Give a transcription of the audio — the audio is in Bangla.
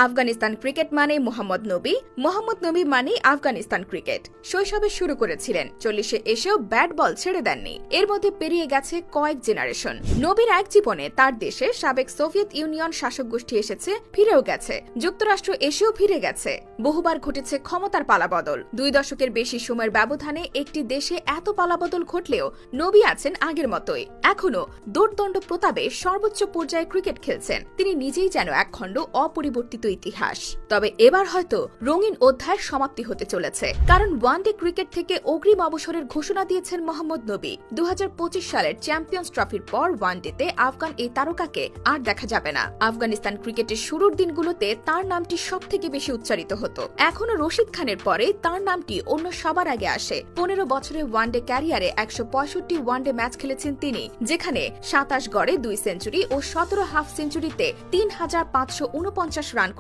আফগানিস্তান ক্রিকেট মানে মোহাম্মদ নবী মানে আফগানিস্তান ক্রিকেট। শৈশবে শুরু করেছিলেন, 40-এ এসেও ব্যাট বল ছেড়ে দেননি। এর মধ্যে পেরিয়ে গেছে কয়েক জেনারেশন। নবীর এক জীবনে তার দেশে সাবেক সোভিয়েত ইউনিয়ন শাসক গোষ্ঠী এসেছে, ফিরেও গেছে। যুক্তরাষ্ট্র এসেও ফিরে গেছে। বহুবার ঘটেছে ক্ষমতার পালাবদল। 2 দশকের বেশি সময়ের ব্যবধানে একটি দেশে এত পালাবদল ঘটলেও নবী আছেন আগের মতোই। এখনো দোর্দণ্ড প্রতাপে সর্বোচ্চ পর্যায়ে ক্রিকেট খেলছেন। তিনি নিজেই যেন একখণ্ড অপরিবর্তিত ইতিহাস। তবে এবার হয়তো রঙিন অধ্যায়ের সমাপ্তি হতে চলেছে, কারণ ওয়ানডে ক্রিকেট থেকে অগ্রিম অবসরের ঘোষণা দিয়েছেন মোহাম্মদ নবী। 2025 সালের চ্যাম্পিয়ন্স ট্রফির পর ওয়ানডেতে আফগান এই তারকাকে আর দেখা যাবে না। আফগানিস্তান ক্রিকেটের শুরুর দিনগুলোতে তার নামটি সবথেকে বেশি উচ্চারিত হতো। এখনো রশিদ খানের পরে তার নামটি অন্য সবার আগে আসে। 15 বছরের ওয়ানডে ক্যারিয়ারে 165 ওয়ানডে ম্যাচ খেলেছেন তিনি, যেখানে 27 গড়ে 2 সেঞ্চুরি ও 17 হাফ সেঞ্চুরিতে 3549 রান